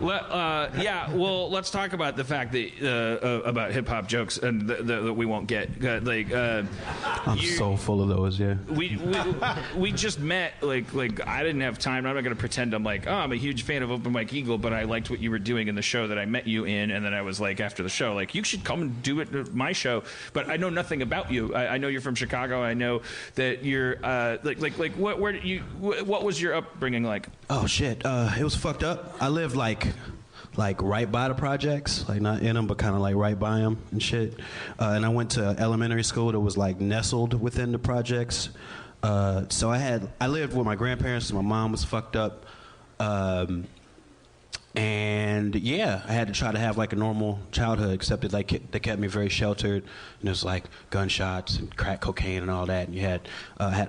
Yeah, well, let's talk about the fact that about hip hop jokes and that we won't get. I'm so full of those. Yeah. We just met. Like I didn't have time. I'm not going to pretend I'm like, oh, I'm a huge fan of Open Mike Eagle, but I liked what you were doing in the show that I met you in, and then I was like, after the show, like, you should come and do it at my show. But I know nothing about you. I know you're from Chicago. I know that you're what was your upbringing like? Oh shit, it was fucked up. I lived like right by the projects, like not in them, but kind of like right by them and shit. And I went to elementary school that was like nestled within the projects. So I lived with my grandparents. My mom was fucked up. And yeah, I had to try to have like a normal childhood, except that like they kept me very sheltered, and there's like gunshots and crack cocaine and all that. And you had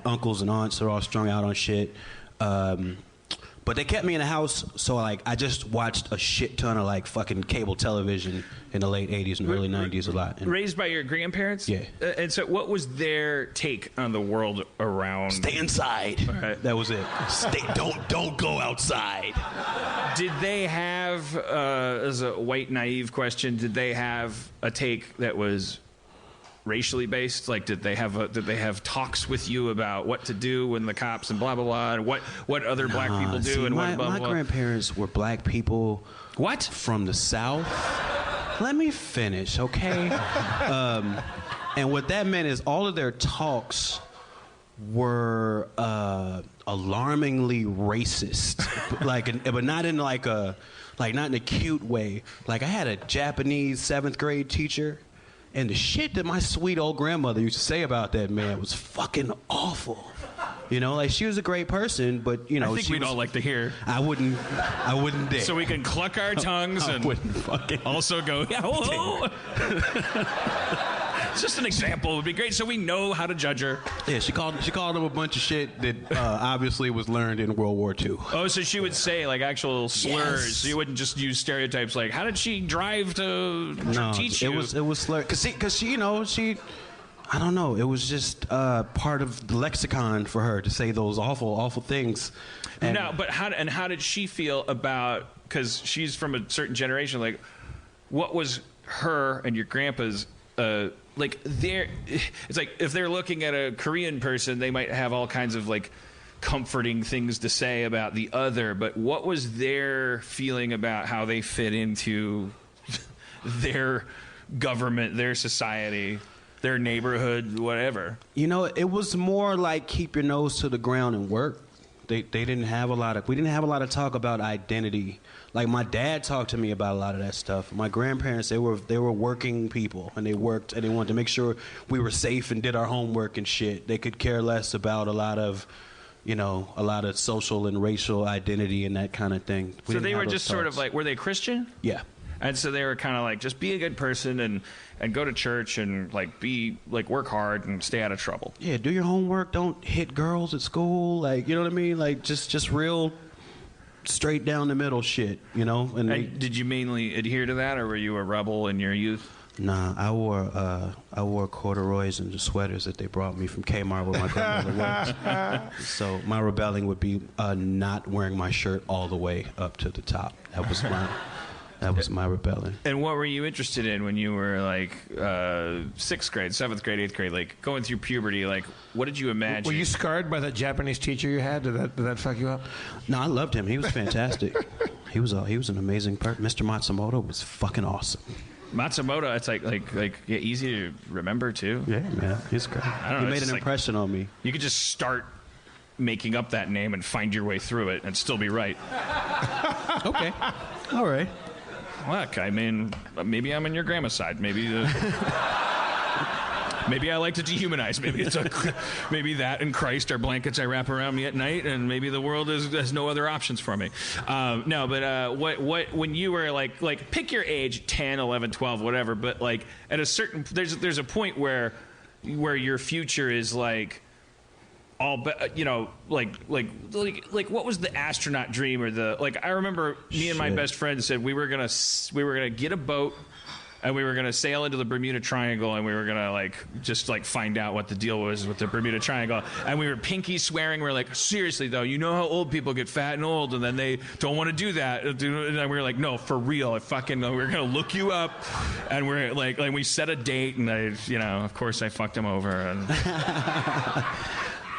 uncles and aunts that were all strung out on shit. But they kept me in the house, so like I just watched a shit ton of like fucking cable television in the late 80s and early 90s a lot. And raised by your grandparents? Yeah. And so what was their take on the world around? Stay inside. Right. That was it. Don't go outside. Did they have, as a white naive question, did they have a take that was racially based? Like, did they have talks with you about what to do when the cops and blah blah blah, and what other black people do? And my, what blah, blah, my blah. grandparents were black people. What? From the South. Let me finish, okay? And what that meant is all of their talks were alarmingly racist, but not in not in a cute way. Like, I had a Japanese 7th grade teacher, and the shit that my sweet old grandmother used to say about that man was fucking awful. You know, like, she was a great person, but, you know, I think we'd all like to hear. I wouldn't dare. So we can cluck our tongues and wouldn't fucking also go, yeah, oh. Just an example would be great, so we know how to judge her. Yeah, she called him a bunch of shit that obviously was learned in World War II. Oh, so she would say like actual slurs. Yes. So you wouldn't just use stereotypes like, how did she drive to teach you? it was slur. Cause she, you know, I don't know. It was just part of the lexicon for her to say those awful things. And no, but how did she feel about? Because she's from a certain generation. Like, what was her and your grandpa's? Like, it's like if they're looking at a Korean person, they might have all kinds of like comforting things to say about the other. But what was their feeling about how they fit into their government, their society, their neighborhood, whatever? You know, it was more like keep your nose to the ground and work. We didn't have a lot of talk about identity. Like, my dad talked to me about a lot of that stuff. My grandparents, they were working people, and they worked, and they wanted to make sure we were safe and did our homework and shit. They could care less about a lot of social and racial identity and that kind of thing. So they were just sort of like, were they Christian? Yeah. And so they were kind of like, just be a good person and go to church and like work hard and stay out of trouble. Yeah, do your homework. Don't hit girls at school. Like, you know what I mean? Like, just real straight down the middle shit, you know? And did you mainly adhere to that, or were you a rebel in your youth? Nah, I wore corduroys and the sweaters that they brought me from Kmart where my grandmother worked. So my rebelling would be not wearing my shirt all the way up to the top. That was my rebellion. And what were you interested in when you were like 6th grade, 7th grade, 8th grade, like going through puberty? Like, what did you imagine? Were you scarred by that Japanese teacher you had? Did that fuck you up? No, I loved him. He was fantastic. He was an amazing person. Mr. Matsumoto was fucking awesome. Matsumoto, it's like easy to remember too. Yeah, man, he's great. I don't know, he made an impression on me. You could just start making up that name and find your way through it and still be right. Okay, all right. Look, I mean, maybe I'm on your grandma's side. Maybe maybe I like to dehumanize. Maybe that and Christ are blankets I wrap around me at night, and maybe the world has no other options for me. No, but what when you were like pick your age, 10, 11, 12, whatever. But like at a certain there's a point where your future is like. All, but you know, like, what was the astronaut dream or the like? I remember me and my best friend said we were gonna get a boat and we were gonna sail into the Bermuda Triangle, and we were gonna like just like find out what the deal was with the Bermuda Triangle. And we were pinky swearing. We were like, seriously though, you know how old people get fat and old, and then they don't want to do that. And we were like, no, for real. I fucking know. We're gonna look you up, and we're like we set a date, and of course I fucked him over. And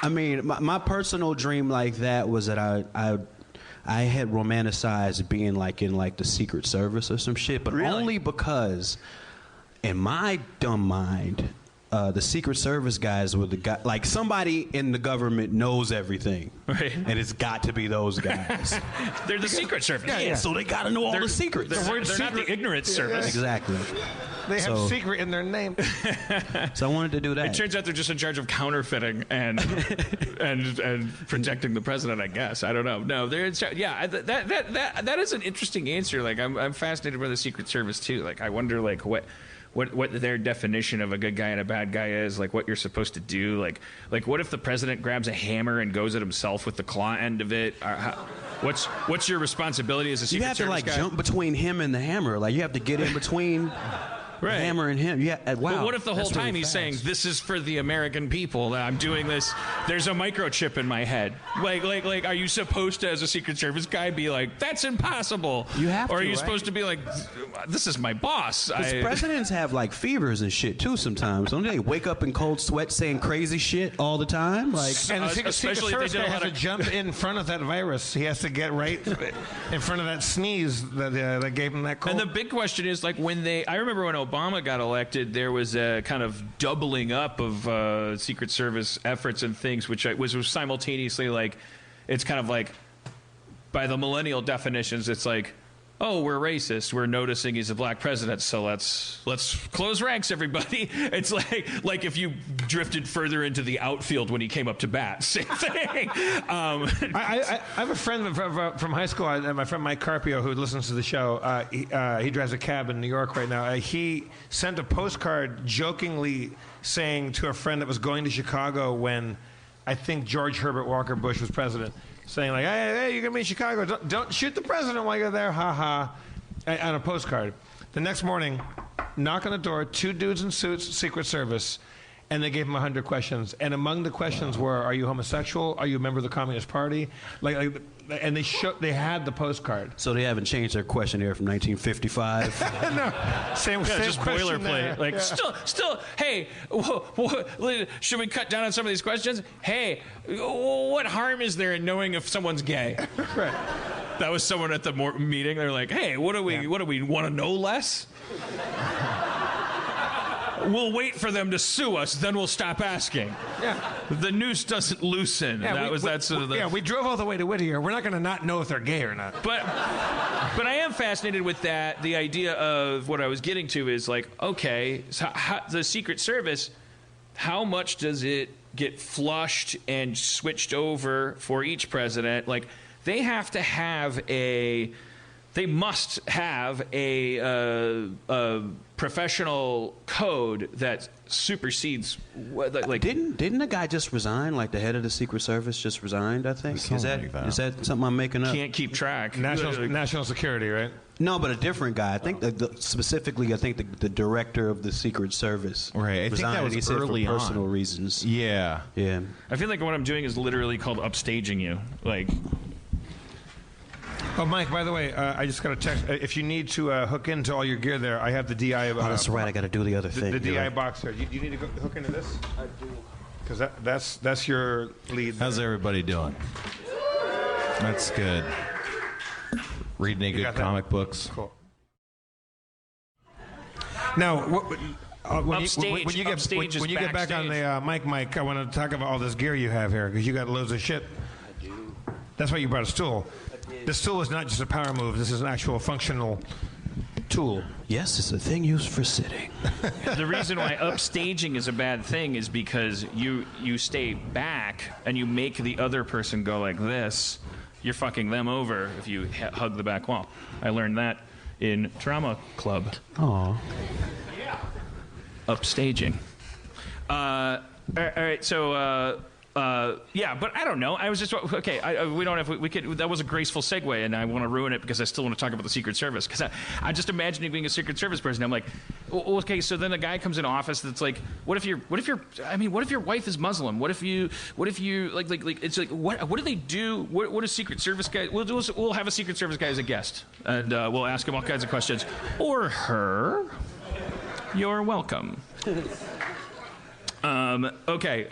I mean, my personal dream like that was that I had romanticized being like in like the Secret Service or some shit, but only because in my dumb mind, the Secret Service guys were the guy, like somebody in the government knows everything, right? And it's got to be those guys. They're the Secret Service. Yeah, so they got to know all the secrets. They're not the ignorant service. Exactly. They have secret in their name. So I wanted to do that. It turns out they're just in charge of counterfeiting and protecting the president, I guess. I don't know. No, they're in charge. Yeah, that is an interesting answer. Like I'm fascinated by the Secret Service too. Like I wonder like what their definition of a good guy and a bad guy is, like what you're supposed to do. Like what if the president grabs a hammer and goes at himself with the claw end of it? What's your responsibility as a Secret Service guy? You have to like jump between him and the hammer. Like you have to get in between the hammer and him. Yeah. Wow. But what if the whole time he's saying, "This is for the American people. I'm doing this. There's a microchip in my head." Like, are you supposed to, as a Secret Service guy, be like, "That's impossible"? You have or to, are you right? supposed to be like, "This is my boss"? Because presidents have like fevers and shit too sometimes. Don't they wake up in cold sweat saying crazy shit all the time? Like, and the Secret Service guy has to jump in front of that virus. He has to get right in front of that sneeze that gave him that cold. And the big question is, like, I remember when Obama got elected, there was a kind of doubling up of Secret Service efforts and things, which was simultaneously like, it's kind of like, by the millennial definitions, it's like, oh, we're racist. We're noticing he's a black president, so let's close ranks, everybody. It's like if you drifted further into the outfield when he came up to bat. Same thing. I have a friend from high school, my friend Mike Carpio, who listens to the show. He drives a cab in New York right now. He sent a postcard jokingly saying to a friend that was going to Chicago when I think George Herbert Walker Bush was president, saying like, hey, you're going to be in Chicago. Don't shoot the president while you're there, ha-ha, on a postcard. The next morning, knock on the door, 2 dudes in suits, Secret Service, and they gave him 100 questions. And among the questions were, are you homosexual? Are you a member of the Communist Party? And they had the postcard. So they haven't changed their questionnaire from 1955? No, same just boilerplate. Like, yeah. still, hey, should we cut down on some of these questions? Hey, what harm is there in knowing if someone's gay? Right. That was someone at the meeting. They're like, hey, what do we want to know less? We'll wait for them to sue us, then we'll stop asking. Yeah. The noose doesn't loosen. Yeah, we drove all the way to Whittier. We're not going to not know if they're gay or not. But I am fascinated with that. The idea of what I was getting to is like, okay, so the Secret Service, how much does it get flushed and switched over for each president? Like, they have to have they must have a professional code that supersedes. Like, didn't the guy just resign? Like the head of the Secret Service just resigned, I think. Is that something I'm making up? Can't keep track. National security, right? No, but a different guy. I think specifically, I think the director of the Secret Service. Right. I think that was he said early for on. personal reasons. Yeah. Yeah. I feel like what I'm doing is literally called upstaging you. Like. Oh, Mike, by the way, I just got a text. If you need to hook into all your gear there, I have the DI. That's right. I got to do the other thing. The DI box there. You need to hook into this? I do. Because that's your lead. How's everybody doing? That's good. Reading any good comic books? Cool. Now, when you get back on the Mike, I want to talk about all this gear you have here, because you got loads of shit. I do. That's why you brought a stool. This tool is not just a power move. This is an actual functional tool. Yes, it's a thing used for sitting. The reason why upstaging is a bad thing is because you stay back and you make the other person go like this. You're fucking them over if you hug the back wall. I learned that in drama club. Aw. Upstaging. All right, so Yeah, but I don't know. I was just okay. We don't have. We could. That was a graceful segue, and I want to ruin it because I still want to talk about the Secret Service. Because I'm just imagining being a Secret Service person. I'm like, okay. So then the guy comes in office that's like, what if your wife is Muslim? What if you like it's like what do they do? What is Secret Service guy? We'll have a Secret Service guy as a guest, and we'll ask him all kinds of questions, or her. You're welcome. Okay.